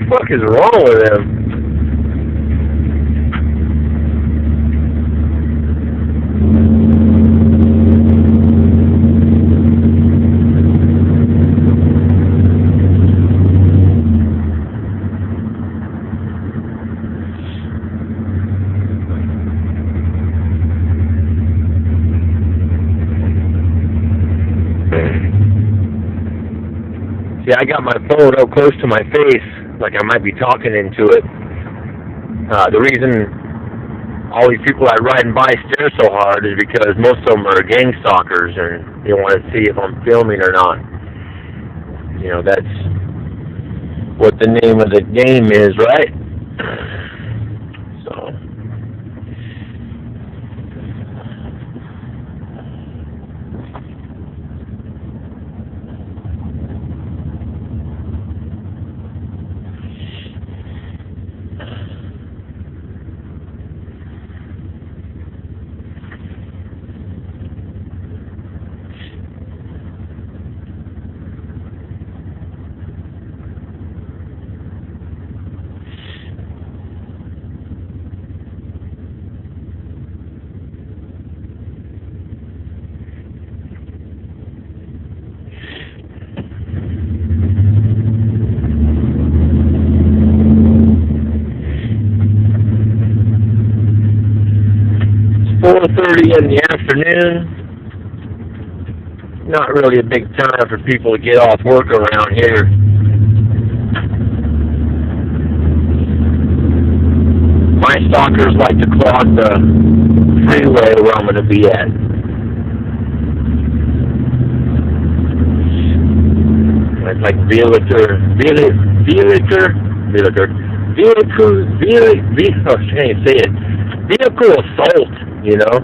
fuck is wrong with him? See, I got my phone up close to my face, like I might be talking into it. The reason all these people that riding by stare so hard is because most of them are gang stalkers and they want to see if I'm filming or not. You know, that's what the name of the game is, right? So. 4:30 in the afternoon. Not really a big time for people to get off work around here. My stalkers like to clog the freeway where I'm going to be at. It's like vehicle assault, you know.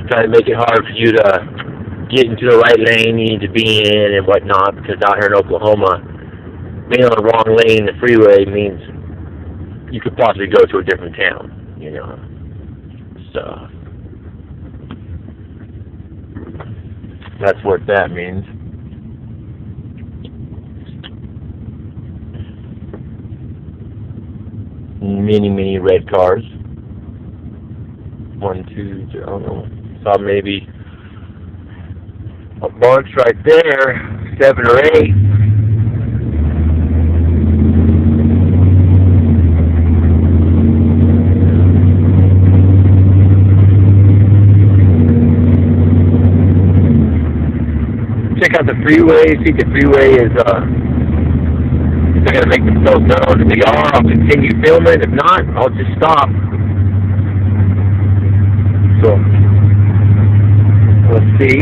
Trying to make it hard for you to get into the right lane you need to be in and whatnot, because out here in Oklahoma, being on the wrong lane, the freeway, means you could possibly go to a different town, you know. So that's what that means. Many red cars. 1, 2, 3, I don't know. Saw maybe a bunch right there, 7 or 8. Check out the freeway. See, the freeway is they're gonna make themselves known. If they are, I'll continue filming. If not, I'll just stop. So let's see.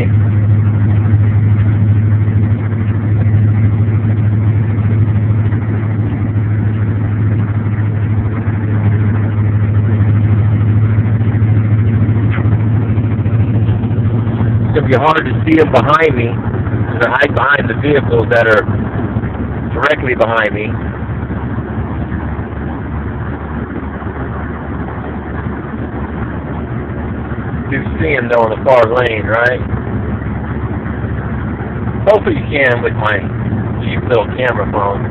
It's gonna be hard to see them behind me. To hide behind the vehicles that are directly behind me. You see them though in the far lane, right? Hopefully you can with my cheap little camera phone.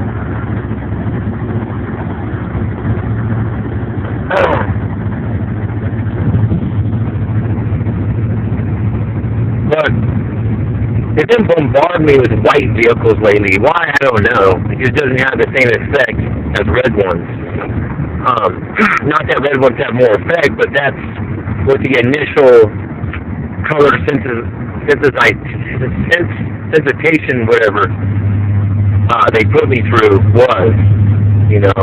But they've been bombarding me with white vehicles lately. Why, I don't know. It just doesn't have the same effect as red ones. Not that red ones have more effect, but that's what the initial color sensitization, whatever, they put me through was, you know.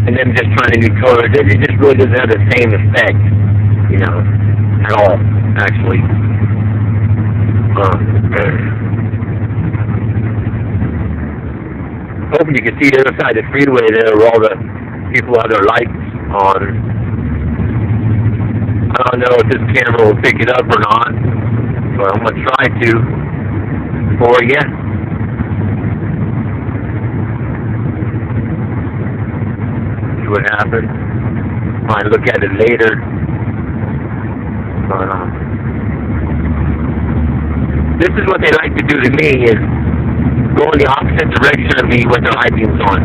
And then just trying to new colors, it just really doesn't have the same effect, you know, at all, actually. Hoping you can see the other side of the freeway there where all the people have their lights on. I don't know if this camera will pick it up or not, but I'm going to try to for you. See what happens. Might look at it later. But, this is what they like to do to me, is go in the opposite direction of me with their high beams on.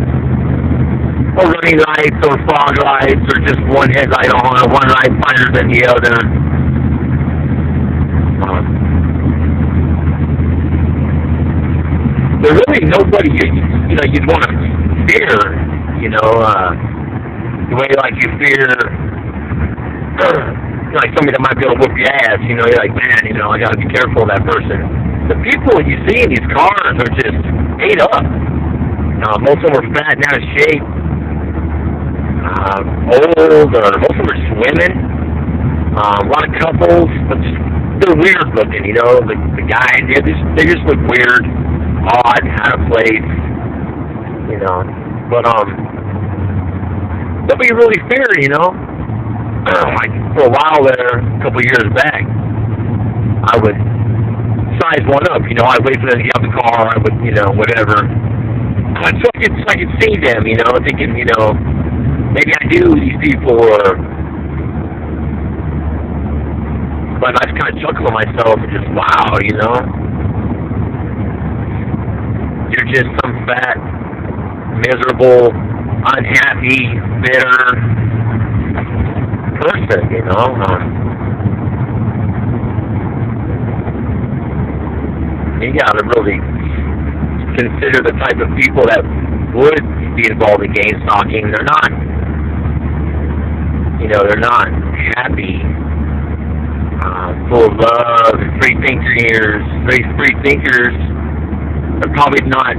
Or running lights, or fog lights, or just one headlight on, or one light brighter than the other. There's really nobody you'd want to fear, the way like you fear like somebody that might be able to whoop your ass, you're like, man, I gotta be careful of that person. The people you see in these cars are just ate up. Most of them are fat and out of shape, old, or most of them are swimming. A lot of couples, but they're weird looking, the guys, they just look weird, odd, out of place, but nobody really feared, like for a while there, a couple years back, I would size one up, I'd wait for them to get out the car, I would, whatever, so I could see them, thinking, maybe I knew these people, but I just kind of chuckle to myself and just, wow, you're just some fat, miserable, unhappy, bitter person, you gotta really consider the type of people that would be involved in game stalking. They're not, they're not happy, full of love and free thinkers. They're probably not,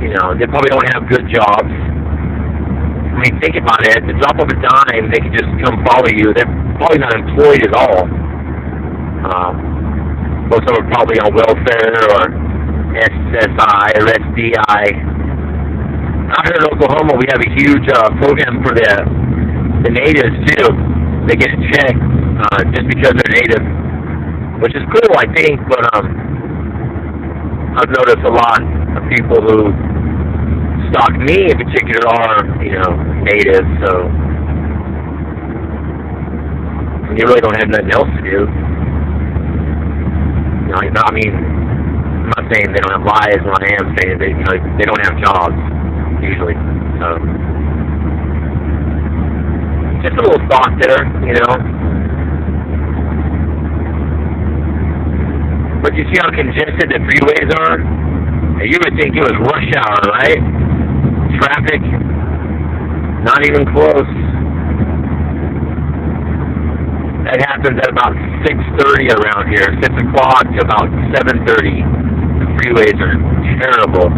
they probably don't have good jobs. I mean, think about it. At the drop of a dime, they can just come follow you. They're probably not employed at all. Most of them are probably on welfare or SSI or SDI. Out here in Oklahoma, we have a huge program for the natives, too. They get a check just because they're native, which is cool, I think, but I've noticed a lot of people who stalk me in particular are, native, so you really don't have nothing else to do. I mean, I'm not saying they don't have lives, what I am saying they don't have jobs, usually, so just a little thought there, But you see how congested the freeways are? You would think it was rush hour, right? Traffic, not even close. That happens at about 6:30 around here. 6 o'clock to about 7:30. The freeways are terrible.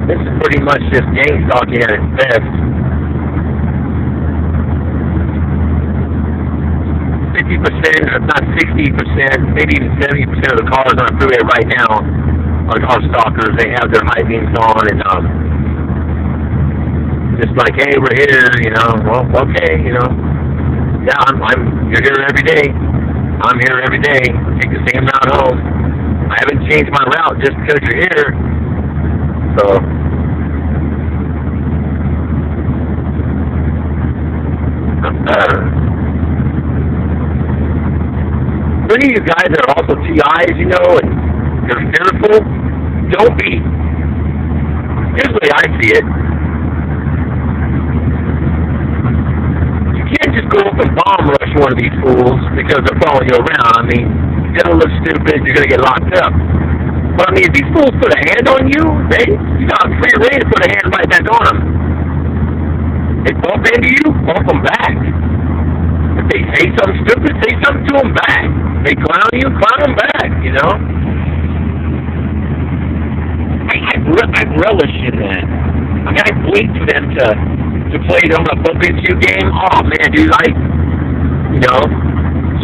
This is pretty much just gang stalking at its best. 50%, if not 60%, maybe even 70% of the cars on the freeway right now are car stalkers. They have their high beams on and just like, hey, we're here, well, okay, yeah, you're here every day. I'm here every day. Take the same route home. I haven't changed my route just because you're here. So, for any of you guys that are also TIs, and you're fearful, don't be. Here's the way I see it. You can't just go up and bomb rush one of these fools because they're following you around. I mean, you're going to look stupid, you're going to get locked up. But I mean, if these fools put a hand on you, you got free reign to put a hand right back on them. They bump into you, bump them back. If they say something stupid, say something to them back. They clown you, clown them back, I relish in that. I mean, I wait for them to play the I'm gonna bump into you game. Oh man, dude, I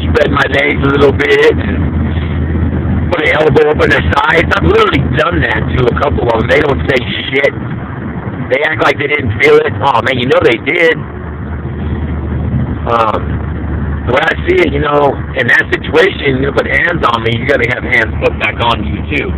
spread my legs a little bit and put an elbow up on their sides. I've literally done that to a couple of them. They don't say shit. They act like they didn't feel it. Oh man, they did. The way I see it, in that situation, you put hands on me, you gotta have hands put back on you too.